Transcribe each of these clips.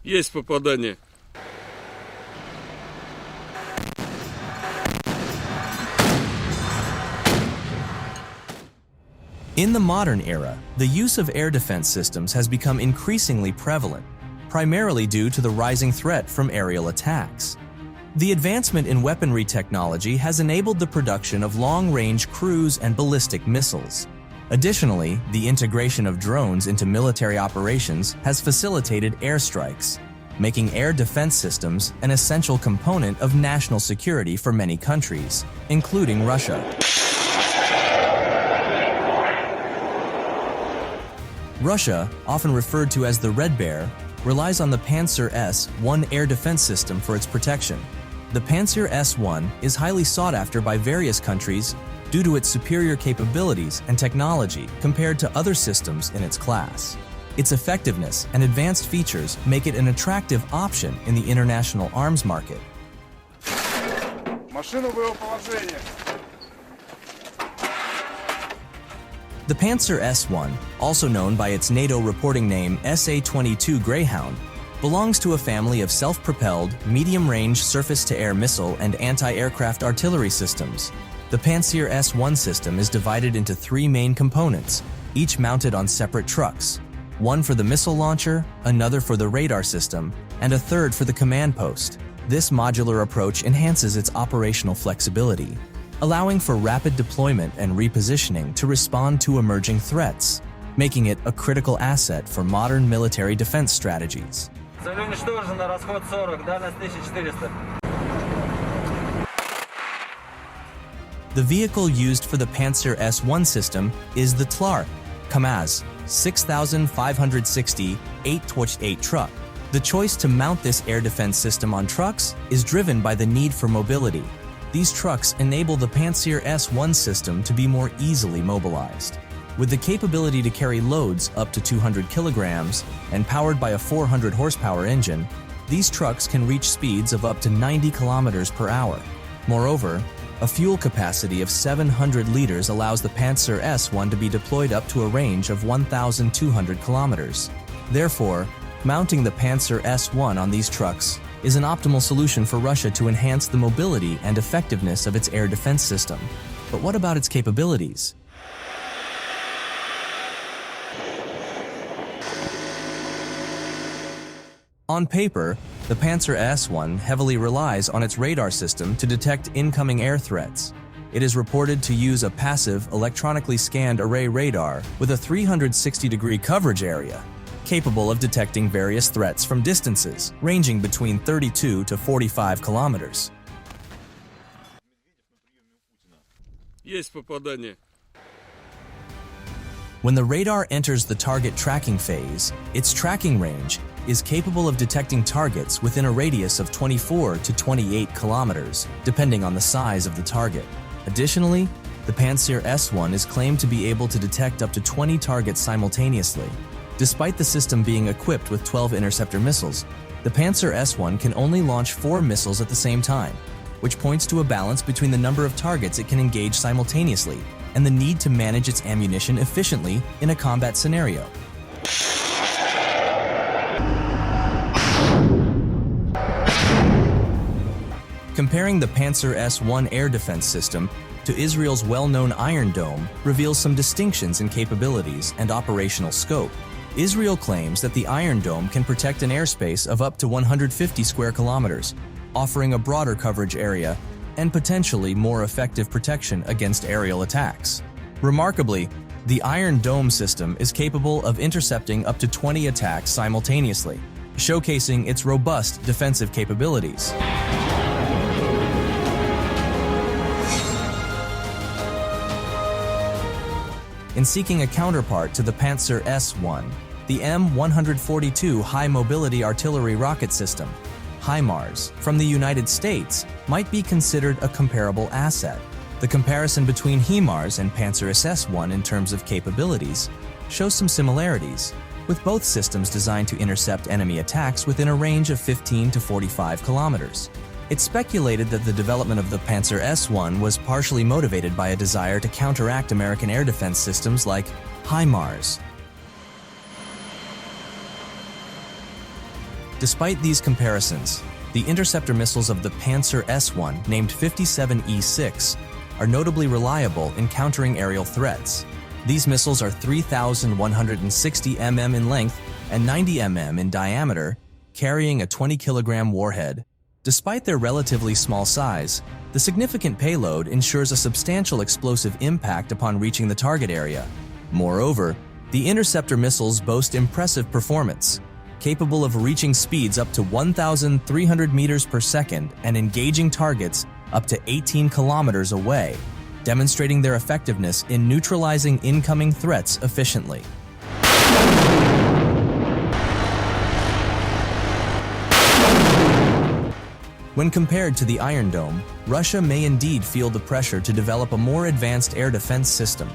Есть попадание. In the modern era, the use of air defense systems has become increasingly prevalent, primarily due to the rising threat from aerial attacks. The advancement in weaponry technology has enabled the production of long-range cruise and ballistic missiles. Additionally, the integration of drones into military operations has facilitated airstrikes, making air defense systems an essential component of national security for many countries, including Russia. Russia, often referred to as the Red Bear, relies on the Pantsir-S1 air defense system for its protection. The Pantsir-S1 is highly sought after by various countries due to its superior capabilities and technology compared to other systems in its class. Its effectiveness and advanced features make it an attractive option in the international arms market. The Pantsir-S1, also known by its NATO reporting name SA-22 Greyhound, belongs to a family of self-propelled, medium-range surface-to-air missile and anti-aircraft artillery systems. The Pantsir-S1 system is divided into three main components, each mounted on separate trucks, one for the missile launcher, another for the radar system, and a third for the command post. This modular approach enhances its operational flexibility, allowing for rapid deployment and repositioning to respond to emerging threats, making it a critical asset for modern military defense strategies. The vehicle used for the Pantsir-S1 system is the TLAR KAMAZ 6560 8x8 truck. The choice to mount this air defense system on trucks is driven by the need for mobility. These trucks enable the Pantsir-S1 system to be more easily mobilized. With the capability to carry loads up to 200 kilograms and powered by a 400 horsepower engine, these trucks can reach speeds of up to 90 kilometers per hour. Moreover, a fuel capacity of 700 liters allows the Pantsir-S1 to be deployed up to a range of 1,200 kilometers. Therefore, mounting the Pantsir-S1 on these trucks is an optimal solution for Russia to enhance the mobility and effectiveness of its air defense system. But what about its capabilities? On paper, the Pantsir-S1 heavily relies on its radar system to detect incoming air threats. It is reported to use a passive, electronically scanned array radar with a 360-degree coverage area, capable of detecting various threats from distances ranging between 32 to 45 kilometers. Есть попадание. When the radar enters the target tracking phase, its tracking range is capable of detecting targets within a radius of 24 to 28 kilometers, depending on the size of the target. Additionally, the Pantsir-S1 is claimed to be able to detect up to 20 targets simultaneously. Despite the system being equipped with 12 interceptor missiles, the Pantsir-S1 can only launch 4 missiles at the same time, which points to a balance between the number of targets it can engage simultaneously and the need to manage its ammunition efficiently in a combat scenario. Comparing the Pantsir-S1 air defense system to Israel's well-known Iron Dome reveals some distinctions in capabilities and operational scope. Israel claims that the Iron Dome can protect an airspace of up to 150 square kilometers, offering a broader coverage area and potentially more effective protection against aerial attacks. Remarkably, the Iron Dome system is capable of intercepting up to 20 attacks simultaneously, showcasing its robust defensive capabilities. In seeking a counterpart to the Pantsir-S1, the M142 High Mobility Artillery Rocket System, HIMARS, from the United States might be considered a comparable asset. The comparison between HIMARS and Pantsir-S1 in terms of capabilities shows some similarities, with both systems designed to intercept enemy attacks within a range of 15 to 45 kilometers. It's speculated that the development of the Pantsir-S1 was partially motivated by a desire to counteract American air defense systems like HIMARS. Despite these comparisons, the interceptor missiles of the Pantsir-S1, named 57E6, are notably reliable in countering aerial threats. These missiles are 3,160 mm in length and 90 mm in diameter, carrying a 20-kilogram warhead. Despite their relatively small size, the significant payload ensures a substantial explosive impact upon reaching the target area. Moreover, the interceptor missiles boast impressive performance, capable of reaching speeds up to 1,300 meters per second and engaging targets up to 18 kilometers away, demonstrating their effectiveness in neutralizing incoming threats efficiently. When compared to the Iron Dome, Russia may indeed feel the pressure to develop a more advanced air defense system.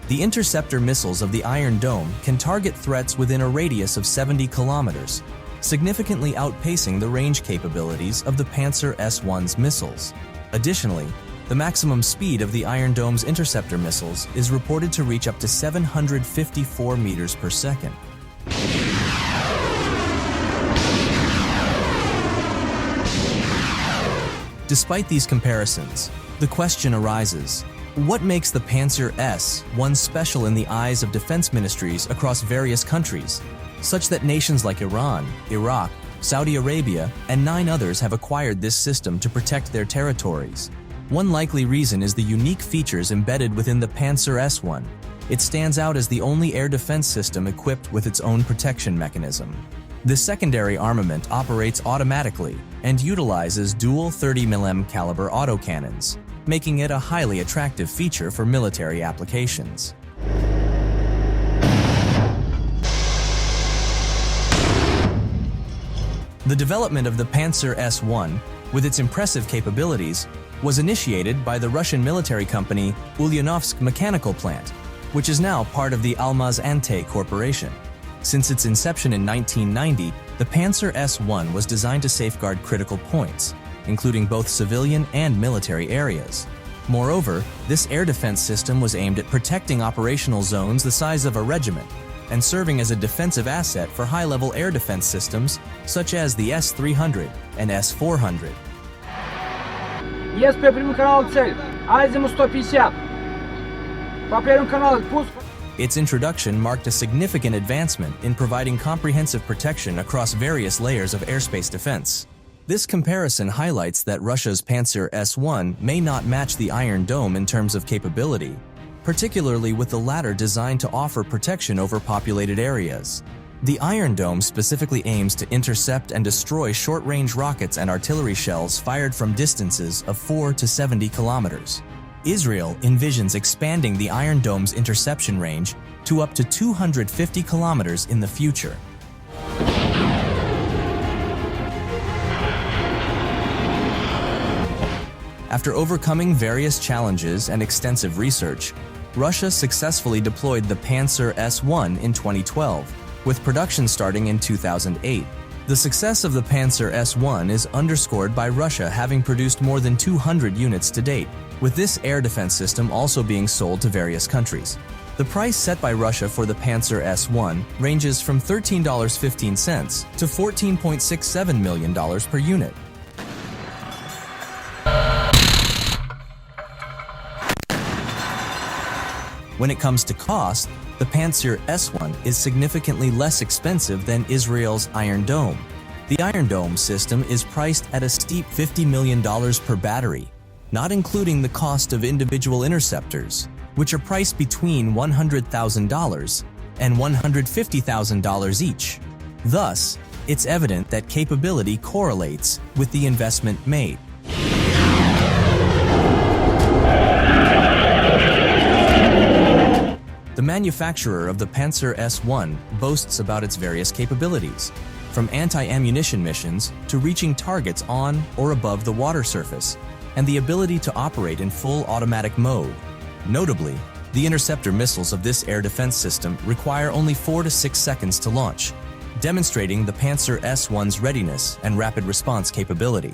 The interceptor missiles of the Iron Dome can target threats within a radius of 70 kilometers, significantly outpacing the range capabilities of the Pantsir-S1's missiles. Additionally, the maximum speed of the Iron Dome's interceptor missiles is reported to reach up to 754 meters per second. Despite these comparisons, the question arises, what makes the Pantsir-S1 special in the eyes of defense ministries across various countries, such that nations like Iran, Iraq, Saudi Arabia, and 9 others have acquired this system to protect their territories? One likely reason is the unique features embedded within the Pantsir-S1. It stands out as the only air defense system equipped with its own protection mechanism. The secondary armament operates automatically and utilizes dual 30mm caliber autocannons, making it a highly attractive feature for military applications. The development of the Pantsir-S1, with its impressive capabilities, was initiated by the Russian military company Ulyanovsk Mechanical Plant, which is now part of the Almaz-Antey Corporation. Since its inception in 1990, the Pantsir-S1 was designed to safeguard critical points, including both civilian and military areas. Moreover, this air defense system was aimed at protecting operational zones the size of a regiment and serving as a defensive asset for high-level air defense systems such as the S-300 and S-400. Есть по первому каналу цель. Азимут 150. По первому каналу пуск. Its introduction marked a significant advancement in providing comprehensive protection across various layers of airspace defense. This comparison highlights that Russia's Pantsir-S1 may not match the Iron Dome in terms of capability, particularly with the latter designed to offer protection over populated areas. The Iron Dome specifically aims to intercept and destroy short-range rockets and artillery shells fired from distances of 4 to 70 kilometers. Israel envisions expanding the Iron Dome's interception range to up to 250 kilometers in the future. After overcoming various challenges and extensive research, Russia successfully deployed the Pantsir-S1 in 2012, with production starting in 2008. The success of the Pantsir-S1 is underscored by Russia having produced more than 200 units to date, with this air defense system also being sold to various countries. The price set by Russia for the Pantsir-S1 ranges from $13.15 to $14.67 million per unit. When it comes to cost, the Pantsir-S1 is significantly less expensive than Israel's Iron Dome. The Iron Dome system is priced at a steep $50 million per battery, not including the cost of individual interceptors, which are priced between $100,000 and $150,000 each. Thus, it's evident that capability correlates with the investment made. The manufacturer of the Pantsir-S1 boasts about its various capabilities, from anti-ammunition missions to reaching targets on or above the water surface, and the ability to operate in full automatic mode. Notably, the interceptor missiles of this air defense system require only 4 to 6 seconds to launch, demonstrating the Pantsir-S1's readiness and rapid response capability.